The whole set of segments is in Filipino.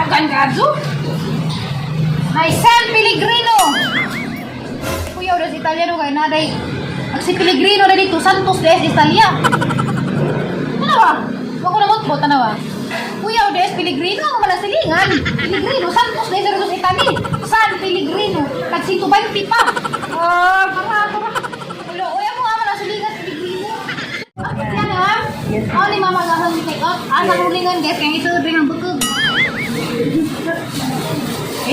Dagan gazo. May San Pellegrino. Kuya, udah si Italiano kay naday. Ang si Pellegrino na dito, Santos de Italia. Tanawa? Wako na mo, tanawa. Kuya, udah si Pellegrino, ang malasilingan. Pellegrino, Santos de Italia. San Pellegrino. Kagsito 20 pa. Para. Ulo, uya mo nga malasilingan, Pellegrino. Yan ha? Oh, ni mama nga hang take out. Sa hulingan guys, kaya ito rin ang bukog.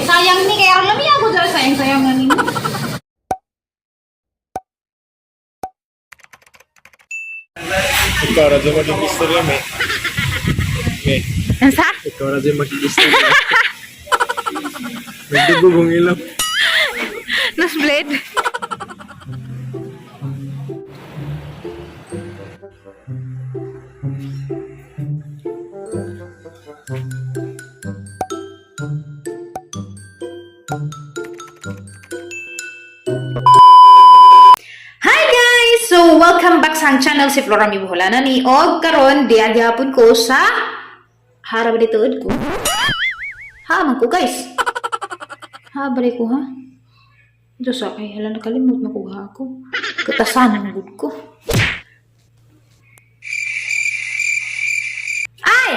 Sayang ni, kaya alam niya ako dyan, sayang nga ninyo. Ikaw radyo magkikistorya, me. Ansa? Ikaw radyo magkikistorya. Nagdugong ilaw. Nas blade. Hi guys! So, welcome back sa channel si Flora Mibuholana ni og karon diagyapon ko sa harap dito ko. Ha, man ko guys. Ha, balik ko ha. Ito sa kay hala nakalimot makuha ako. Katasan ang gud ko. Ay!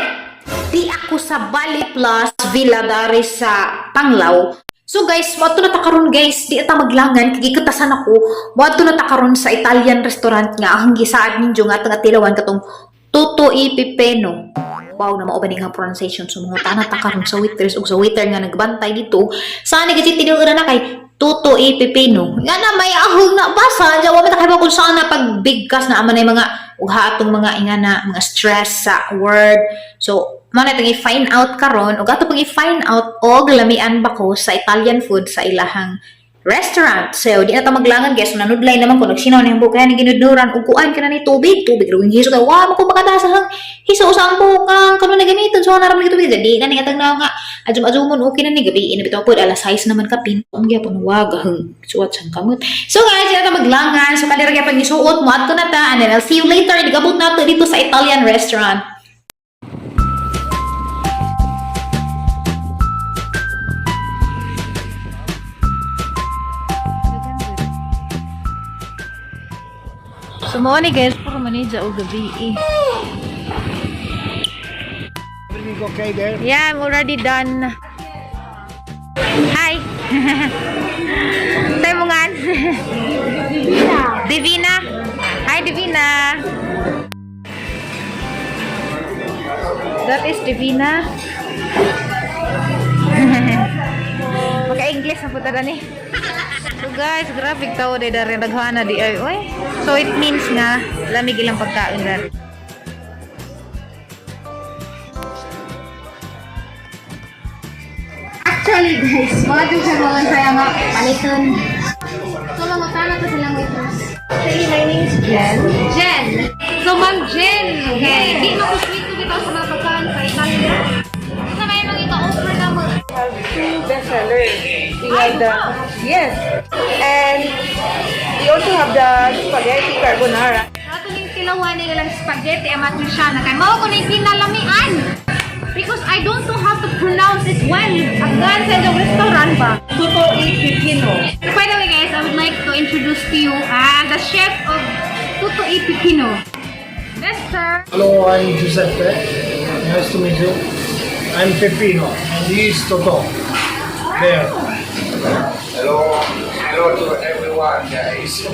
Di ako sa Bali Plus Villa dari sa Panglao. So guys, mo na ta karon guys, di ata maglangan kay katasan ako. Mo na ta karon sa Italian restaurant nga ang gisaad ninyo nga nga tilawan katong Tutto i Pipeno. Wow, na mao ba ning pronunciation so mga tanah ta karon sa waitress ug sa waiter nga nagbantay dito. Saan ni kasi tinuod na kay Tutto i Pipeno. Nga na may ahog na basa, jawa man ta kay kung saan na pagbigkas na aman ay mga ug atong mga ingana mga stress sa word. So man itong i-find out karon ug ato pang i-find out og lamian ba ko sa Italian food sa ilahang restaurant. So di na ta maglangan guys, nanudlay naman ko nagsinaw na yung buka ni ginuduran ug kuan kana ni tubig ug hiso ka wa mo ko makadasa hang hiso usang bukang kuno na gamiton so naram ni tubig di na ni atagnaw nga ajum-ajumon okay na ni gabi ina bitaw pud alas 6 naman kapin ang gyapon wag hang suwat sang kamot. So guys, di na ta maglangan so kadira gyapon gisuot mo adto na ta and then I'll see you later digabot nato dito sa Italian restaurant. So, mo ni guys, puro manija o gabi eh. Everything okay there? Yeah, I'm already done. Hi! Tayo mo nga. Divina! Hi, Divina! That is Divina. Maka-English na puta na ni. So guys, grabe tao day dari naghana di ay oy. So it means nga lamig ilang pagkain dar. Actually guys, mga din sa mga kaya nga paliton. So mga tanong ko silang waitress. Actually my name is Jen. Jen. So Ma'am Jen, okay. Di mo ko sweet to bitaw sa mga pagkain sa Italia. Sa may mga ika-offer na mo. Have two bestsellers. We have the yes, and we also have the spaghetti carbonara. Ato ning tilawan ni ilang spaghetti amatriciana kay mao ko ning kinalamian. Because I don't know how to pronounce it well. Agad sa yung restaurant ba? Tutto i Pipino. By the way guys, I would like to introduce to you the chef of Tutto i Pipino. Yes sir. Hello, I'm Giuseppe. Nice to meet you. I'm Peppino, and he is Toto. There. Hello to everyone, guys.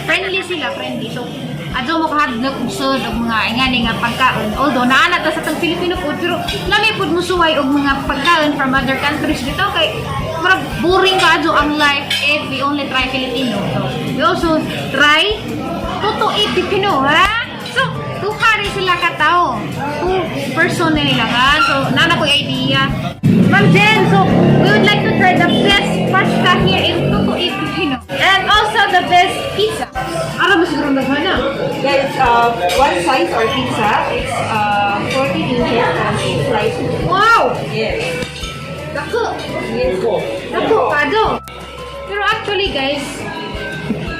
Friendly sila, friendly. So, adyo mo kahadlok usod og mga ingani nga pagkaon. Although naana ta sa tang Filipino food, pero lami pud musuway og mga pagkaon from other countries dito kay murag boring ka adyo ang life if we only try Filipino. So, we also try Tutto i Pipino, ha? So, tuhari sila ka tao. Two person na nila ka. So, nana ko idea. Ma'am Jen, so we would like to try the best pasta here in Tutto i Pipino. And also the best pizza. Ara ba siguro naghana? There is one size or pizza. It's 40 inches and 8 slices. Wow! Yes. Dako! Yes. Dako, kado! Pero actually guys,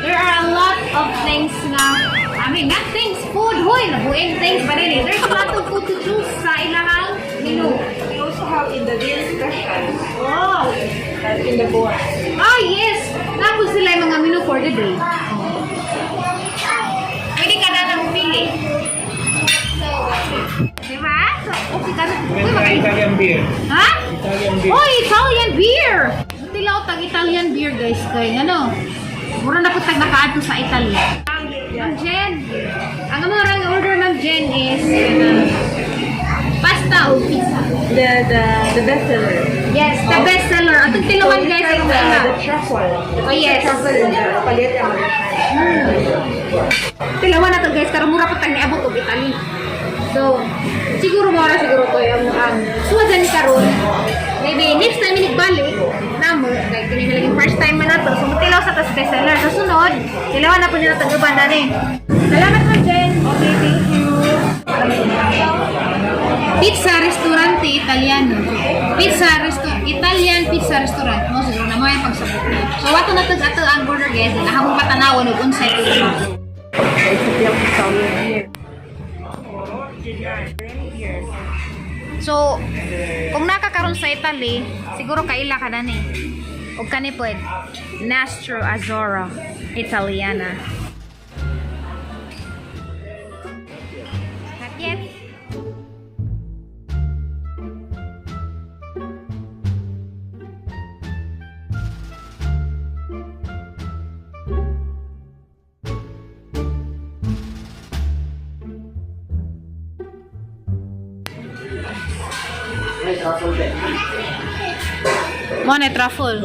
there are a lot of things na, I mean, not things, food, hoy, nabuing things, but anyway, there's a lot of food to choose sa ilang menu. We also have in the deal special. Wow! That's in the board. Ah, yes! Tapos sila yung mga menu for the day. Pwede ka na lang pili. Diba? So, okay ka na. Uy, makain. Italian beer. Ha? Italian beer. Oh, Italian beer! Hindi lang tag Italian beer, guys. Kaya ano? Mura na po tag nakaadto sa Italy. Ma'am Jen. Ang mga order, Ma'am Jen, is pasta o pizza. The best seller. Yes, the best seller. At ang tiluman, guys, ay The truffle. Oh, yes. Truffle in the spaghetti Americano. Tilawan na to, guys. Kaya mura po tag niabot og Italy. So, siguro mura siguro ko yung suwadan karon. Maybe next time balik namo like kini na lang first time man nato. So mutilaw sa tas bestseller. Sa sunod, tilawan na po nila tagaban na ni. Salamat po, Jen. Okay, thank you. Pizza Ristorante Italiano. Italian Pizza Restaurant. No, siguro na mo yung pagsabot niya. So, wato na ato ang order, guys. Nahamong patanawan og unsay po. So, kung nakakaroon sa Italy, siguro kaila ka na ni. O kani pwed, Nastro Azzurro Italiana. Not yet. Mo truffle.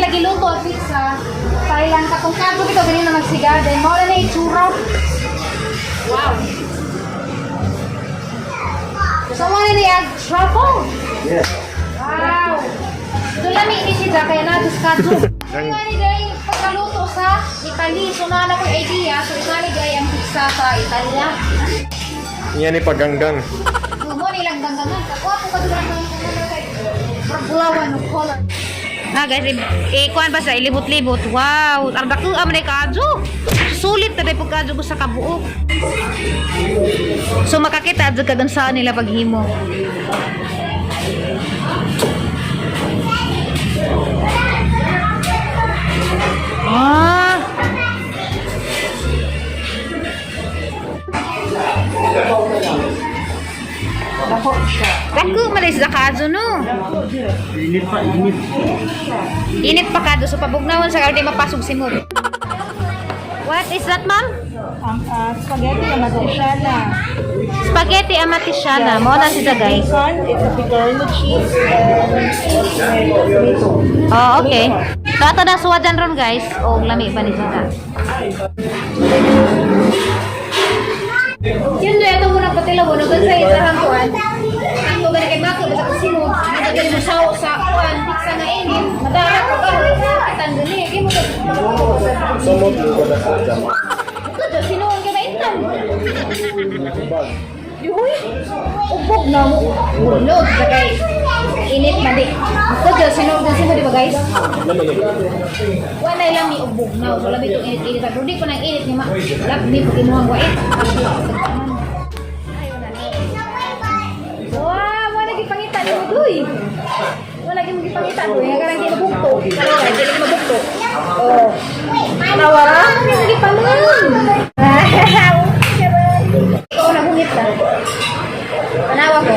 Giluto at pizza. Thailand katong kato dito ganin na magsiga. Then mo na itsura. Wow. So mo na niya truffle. Yes. Wow. So lami ini siya kaya na diskadyo. Nga ni day pagkaluto sa Italy. So na ko idea. So nga ni day ang pizza sa Italia. Yan ni paganggang. Mo nilang ganggangan. Ako ka dulang ng bulawan ng color. Ah guys, kuan ba sa ilibot-libot. Wow, arda ko amre kadyo. Sulit ta po kadyo ko sa kabuok. So makakita adto kadang saan nila paghimo. Ah. Dako malay sa kadyo no. Init pa, init. Init pa kadyo so pabugnawan sa kadi mapasog simod. What is that, ma'am? Spaghetti Amatriciana. Spaghetti Amatriciana. Mo na siya, guys. Bacon, it's a pepperoni cheese, and tomato. Oh, okay. So, ato na suwadan ron, guys. O, lami pa ni siya. Yun na, ito muna patilaw. Nagan sa isahang kuwan. Ang lugar kay Bako, basta kasino. Nagagay mo sa kuwan. Pizza na init. Madara ko ka. Tandali. Kaya mo ka. Sumot mo ko na sa jama. Ito dyan, sinuwan ka na itan. Yuhuy. Ubog na mo. Ulog. Bagay. Init na di. Ito dyan, sinuwan ka di ba, guys? Wala lang ni ubog na. So, labi itong init-init. Pero di ko nang init ni ma. Labi po kinuhang wait. Wow, wala gipangita ni Udoy. Wala gipangita doy. Nga karang di mabukto. Wala di mabukto. Oh. Nawara? Wala gipangon. Ikaw na bungit ka. Tanawa ko.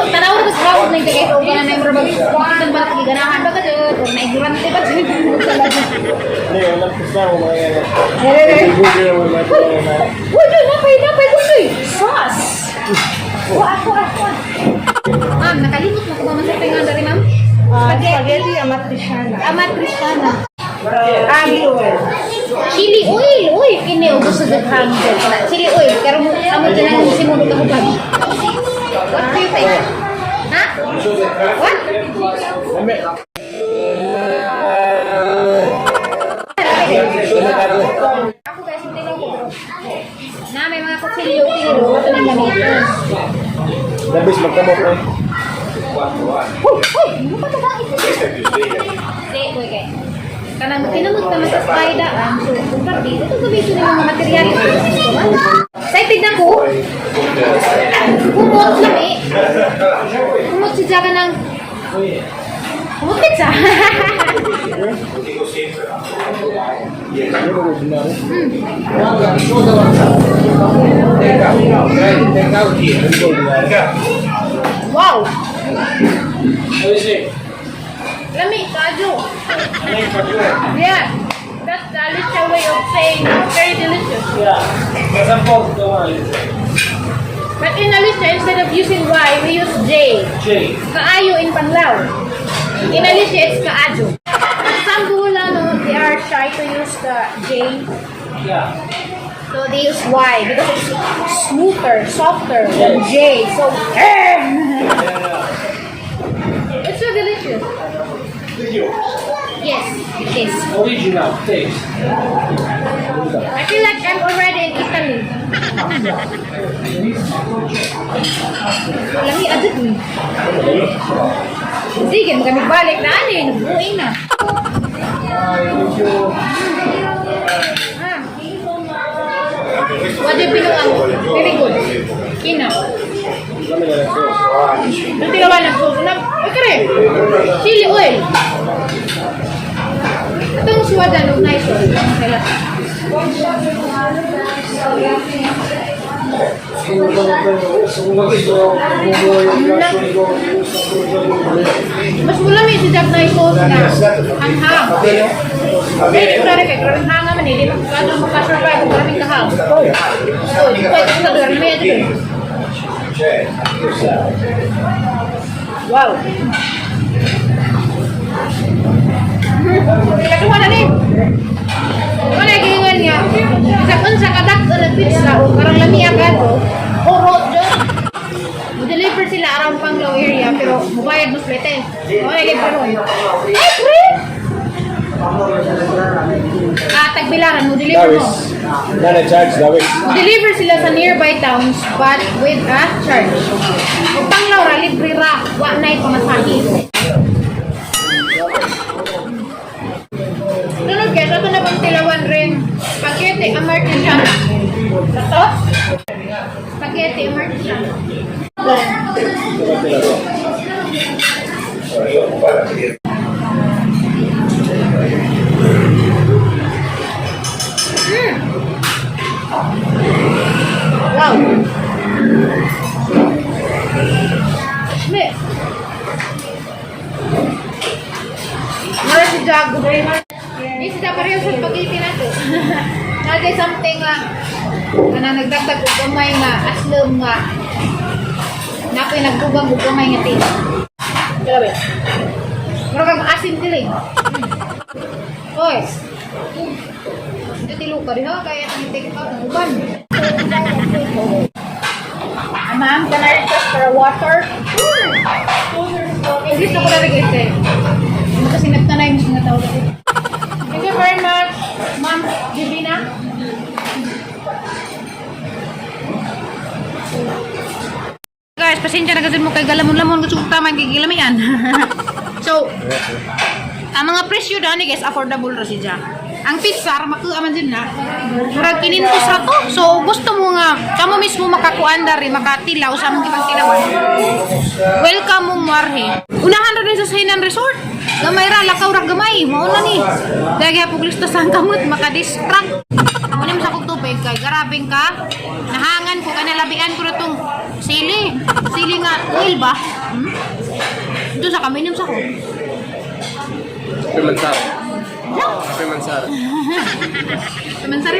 Tanawa ko sa hawak na yung tagay. Kung na yung rabag. Kung ba nakiganahan ba ka dyan? Kung naigurante ba dyan? Ano yung alam ko sa mga burger with my banana. Uy, doon, napay, gustoy. Sauce. Ako. Ma'am, nakalimot na ko ba masapingan dari ma'am? Spaghetti amatriciana. Amatriciana. Chili oil. Chili oil. Uy, kini o gusto sa hanggang. Chili oil. Pero amo dyan ang sinulog ako ba? What do you think? Ha? What? Ako guys, hindi lang ko. Na, may mga kutsilyo. Ito na lamit. Labis magkamok eh. Ano pa ito ba? Hindi, boy guys. Kanang tinamot naman sa spaydaan. So, kung pardi, ito gamitin ng mga materialis. Excited na ko. Kumot lang eh. Kumot si Jaga ng... Kumot pizza. Wow! Lami, kaju. Yeah. That's the Alicia way of saying very delicious. But in Alicia, instead of using Y, we use J. Kaayo in Panglao. In Alicia, it's kaajo. Some Bulano, they are shy to use the J. So they use Y because it's smoother, softer than J. So, it's so delicious. Yes, it is. Original taste. I feel like I'm already in Italy. Lami agad ni. Sige, kami balik na ani, nagbuing na. What do you feel ang very good? Kina. Nanti lawan na po. Kare. Chili oil. Itong suwada ng nice oil. Kaya. Mas mulami si Jack nice sauce na hanghang. Pero kurari kay karang hanga man eh. Di makasurvive kung maraming kahang. So, pwede ko sa doon. May ito. Wow. Kakuha na ni. Ano na gingan niya? Isa kung sa kadak na pizza o karang lami agad o hurot dyan. Deliver sila around Panglao area pero mubayad mo flete. Ano na gingan ron? Ay, pre! Tagbilaran mo, deliver mo. Nana charge, Dawis. Deliver sila sa nearby towns but with a charge. Kung Panglao ra, libre ra. Wa na'y pamasahe. Sunod guys, ito na bang tilawan rin. Spaghetti Amartesiana. Ito? Spaghetti Amartesiana. Wow! Me. Mara si Jago. Hindi sila pareho sa spaghetti na to. Nagay something na nagdagdag og gamay nga aslom nga napoy nagdugang og gamay nga tin. Grabe. Mura kang asin tiling. Oy. Ito tilo ka rin ha, kaya itong take out ng uban. Ma'am, can I request for a water? English na ko na rin eh. Kasi nagtanay mo siya tawag ito. Thank you very much, Ma'am Divina. Guys, pasensya na kasi mo kay galamon-lamon gusto ko tama gigilamian. So, ang mga presyo daw ni guys, affordable ra siya. Ang pizza, makuaman din na. Murag kinintos ra to. So, gusto mo nga, kamo mismo makakuanda rin, makatilaw sa mong ibang tilawan. Welcome mong marhe. Unahan rin sa Sainan Resort. Gamay ra, lakaw ra gamay. Mauna ni. Dagi hapog listo sa kamot, makadistract. Muna mo sa kong tubig, kay garabing ka. Nahangan ko, kanalabian ko na tong sili. Sili nga, oil ba? Ito sa kaminom sa ko. Pimentar. lang. Kape Mansara. Mansari.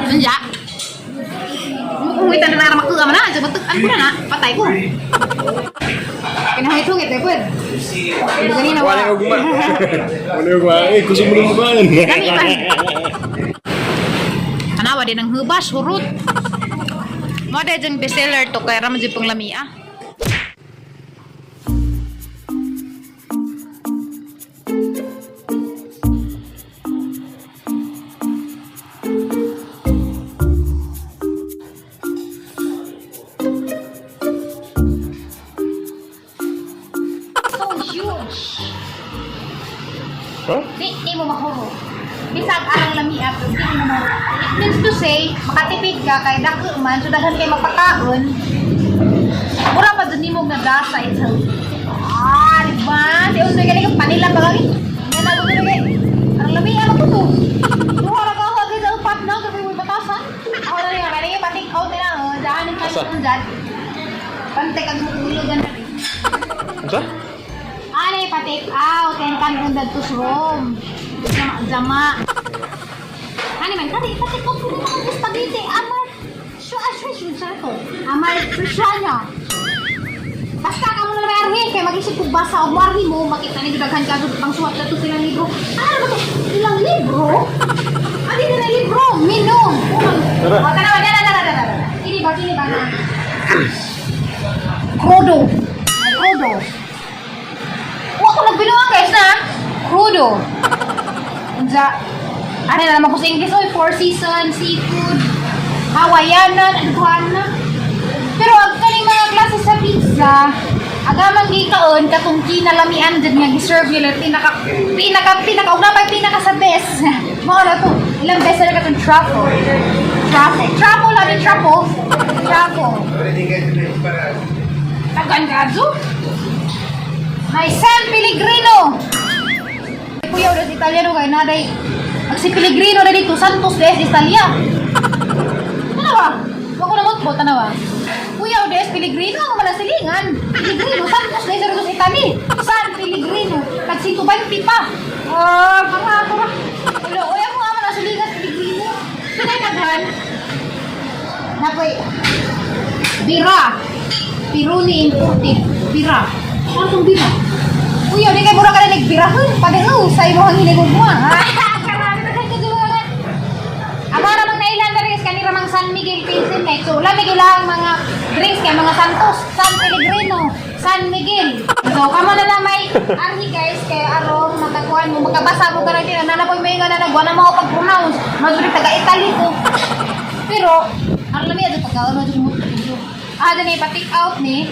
Manja. Kung kita na naramak ko mana, aja betul an na, patay ko. Kinahit-hungit eh, pwede. Ganina Wala yung ugma. Wala yung ugma. Eh, kusog mo ng ugma. Lami man. Tanawa din ang hubas, hurot. Mo dahil dyan bestseller to, kaya raman dyan pang lamia. So huge. Huh? Di mo mahuro. Bisag arang lamia, pero di mo mahuro. It means to say, makatipid ka kay dako man, so daghan kay mapakaon. Mura pa dun mo nagasa ito. Ah, di ba? Di unsay gali kang panila ba lagi? Yan na gud lagi. Arang lamia mo to. Duha ra ka hagay sa upat na kasi mo batasan. Ako na rin, kaya patik out na lang. Daan ang kanin dyan. Pantek ang mutulo dyan na rin. Ano? Ano yung pa-take out? Kaya kan undag to room. Jama. Ano man? Kaya ipa-take out ko na mga spaghetti. Amar. Amar. Prishanya. Basta ka mo na may arhin. Kaya mag-isip kong basa o marhi mo. Makita ni daghan ka doon pang suwat na to silang libro. Ano ba ito? Ilang libro? Ano din na libro? Minum. Tara. O, tara. Ini ba? Crudo. Crudo. Ako nagbinuang guys na crudo. Ano na naman ko sa English, Four Seasons, seafood, Hawaiianan, Aduana. Pero ang kaning mga klase sa pizza, agamang gikaon katong kinalamian dyan nga giserve nila pinaka sa best. Mga na to, ilang best na katong truffle. Truffle. Tagangazo. May San Pellegrino. Kuya, udah Italiano kayo na day. Ang si Pellegrino na dito, Santos des Italia. Tanawa? Huwag ko na mutbo, tanawa. Kuya, udah Pellegrino, ang malasilingan. Pellegrino, Santos des Italia. San Pellegrino. Kagsito 20 pa. Para. Uya mo nga malasilingan, Pellegrino. Pinagaghan. Nakoy. Bira. Piruni imported. Bira. Ano itong bira? Uy, di kayo mura ka na nagbirahon. Padaw, sa imo ang hinigod mo. Karami na kayo kagulugan. Ama namang nailan na rin, kanira mang San Miguel Pilsen. So, lamig lang mga drinks kay mga Santos, San Pellegrino, San Miguel. So, kamo na na may arhi guys, kay arong makakuhan mo, makabasa mo ka na din. Nanapoy may nga na nagwa na mo pag-pronounce. Masuri taga-Italy ko. Pero, ang lamig ito pagkaon mo dito mo. Dyan ay pa-take out ni.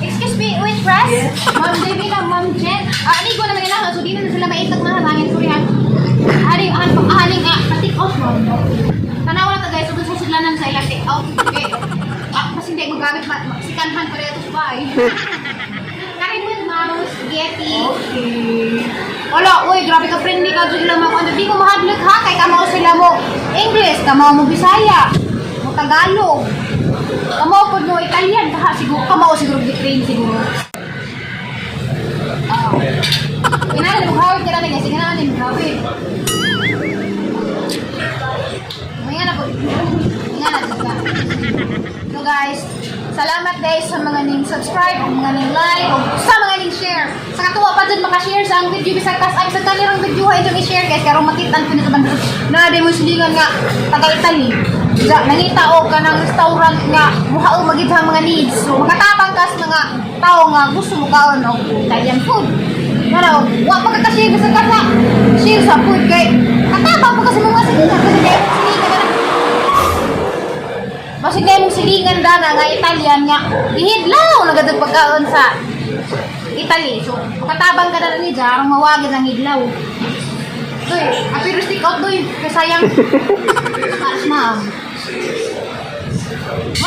Excuse me, wait, press? Yes. Ma'am Debbie na, Ma'am Jen. Aligo naman nila, so di na sila maitag na halangin. Sorry ha. Aling pa-take out mo. Tanawa na to guys, so gusto sila nang sa ilang take out. Okay. Kasi hindi mo gamit, sikanhan pa rin ito sa bahay. Karin with mouse, spaghetti. Okay. Wala, uy, grabe ka friendly ka dyan lang ako. Hindi ko mahadlot ha, kay kamaw sila mo English, kamaw mo Bisaya, mo Tagalog. Kamaw po mo Italian, siguro kamaw siguro train siguro. Kailangan mo hawid ka na guys, kailangan din grabe. Ngayon na po. Ngayon na dito. So guys, salamat guys sa mga ning subscribe, mga ning like, o sa mga ning share. Sa katuwa pa dun makashare sa ang video bisag tas ay sa kanirang video ay dun i-share guys karong makitan ko nito bandot na demonstration nga taga Italy. Nangita o ka ng restaurant nga muhao magid sa mga needs. So makatabang kas mga tao nga gusto mo kaon og Italian food. Pero wa pa ka share sa kasa. Share sa food kay katabang pa kasi mga silingan kasi kay silingan na. Basi kay mong silingan dana nga Italian nga ihidlaw nagadag pagkaon sa Italy. So makatabang ka na ni jarang mawagid ang hidlaw. Doy, apiro stick out doy kay sayang. Alas ma'am.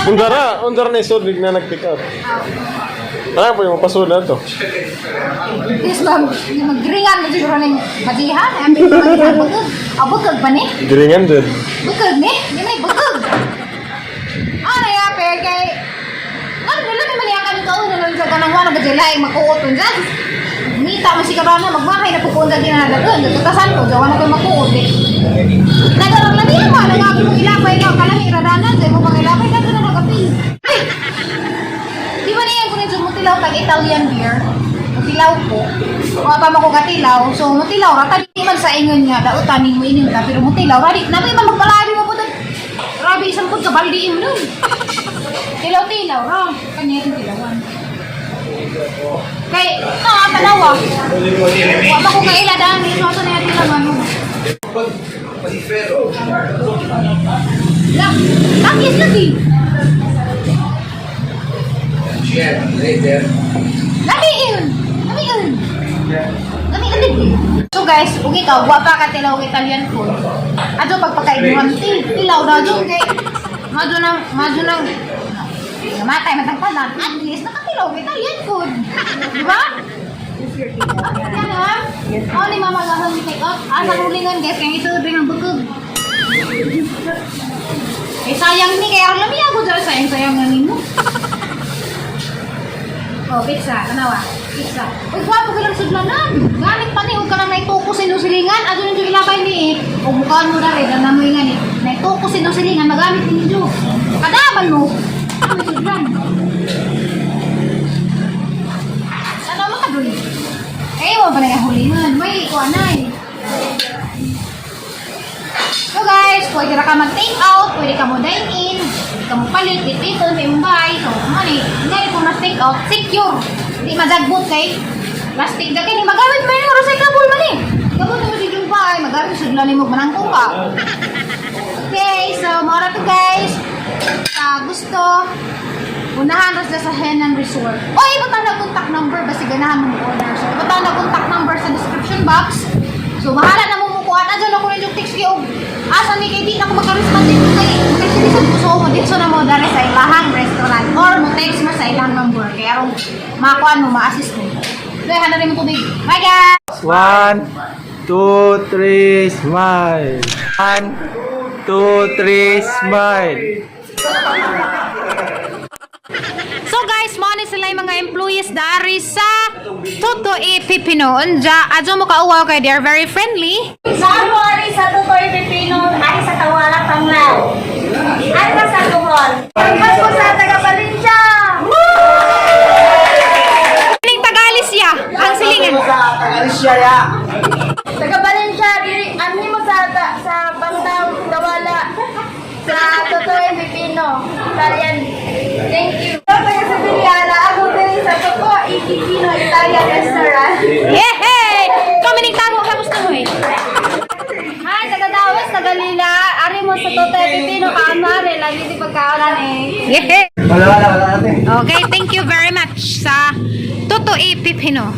Undara na isod na nag-pick up. Ano po yung pasod na ito? Yes ma'am, magringan mo siguro ng madihan. Ang bilis madihan, bukog. Bukog pa ni? Giringan din. Bukog ni? Di may bukog. Ano ya, pero kay... Ano, naman manihan ka nito. doon sa kanang wala gadilay makuuton dyan. Ngita mo si Kabana, magmahay na pupunta din na doon. Nagkatasan ko, gawa na kayo makuot eh. Nagarang lang yan ba? Nangagin mo ilapay ka, kalang iradanan. Dahil mo pang ilapay ka, doon na nagapil. Ay! Di ba niyan ko rin yung mutilaw tag-Italian beer? Mutilaw ko. O pa mo ko katilaw. So, mutilaw, rata di man sa ingon niya. Daotanin mo inyong ta. Pero mutilaw, radi. Nabi man magpalabi mo po doon. Rabi, isang pud ka, baldiin mo doon. Tilaw-tilaw, ra. Kanya yung tilawan. Kay, tanawa. Wala ko kaila daan. Ito na yung tilawan mo. Langis lagi. Yeah, later. Lagi yun. Lagi yun. Lagi yun. So guys, kung ikaw, wapa ka tilaw Italian food. Ato pagpakaibuhan, tilaw na dyan kay. Madyo nang namatay matangpalan. At least nakatilaw Italian food. Di ba? Yan ha? O ni mama gahon ni take out. Asa hulingan guys, kaya ito rin ang bukog. Eh sayang ni, kaya alam niya ako dyan. Sayang na nimo. Oh, pizza. Kanawa. Pizza. Uy, gwapo ka lang sudlanan. Ganit pa ni, huwag ka lang naituko sinusilingan. Ato nyo ilakay ni eh. O mukhaan mo na rin, ang namoy nga ni. Naituko sinusilingan, magamit ninyo. Kadaman mo. Ano sudlan? Ano mo ka dun? Eh, huwag pa na yung hulingan. May ikuanay. So guys, pwede na ka mag-take out, pwede ka mo dine in, pwede ka mo palit, dito, sa iyong bahay. So, money, hindi kung na-take out, secure. Hindi madagbot kay plastic na kini. Magamit mo yung recyclable man eh. Gabot mo sa iyong bahay, magamit sa lalim mo manangkong ka. Okay, so mora to guys. Gusto, unahan ras sa Henan Resort. O, ibatang na contact number, basi ganahan mo order. So, ibatang na contact number sa description box. So, bahala na mo mukuha. Nadyan ako rin yung text ko. Asa ni kay di na ako makaresponde dito kay makasilisan ko. So, mo dito na mo dali sa ilahang restaurant or mo text mo sa ilahang number. Kaya ron, makakuan mo, ma-assist mo. So, hana rin mo tubig. Bye guys! 1, 2, 3, smile. 1, 2, 3, smile. So guys, mo ni sila yung mga employees dari sa Totoy Pipino. Unja, adyo mo kauwaw kay they are very friendly. Saan mo ari sa Totoy Pipino, ari sa Tawala, Panglao? Ari ka sa Tuhol? Mas ko sa taga Valencia! Kaning Tagalisya, ang silingan. Taga Valencia, diri ani mo sa Bantang Tawala sa Totoy Pipino. Italian. Thank you. Taga sa Biliana, ako din sa Totoy Pipino Italian Restaurant. Yehey! Kamining tago ka gusto mo eh. Hi, taga Dawas, taga Lila. Ari mo sa Totoy Pipino, kaamare. Lagi di pagkaalan eh. Yehey! Okay, thank you very much sa Totoy Pipino.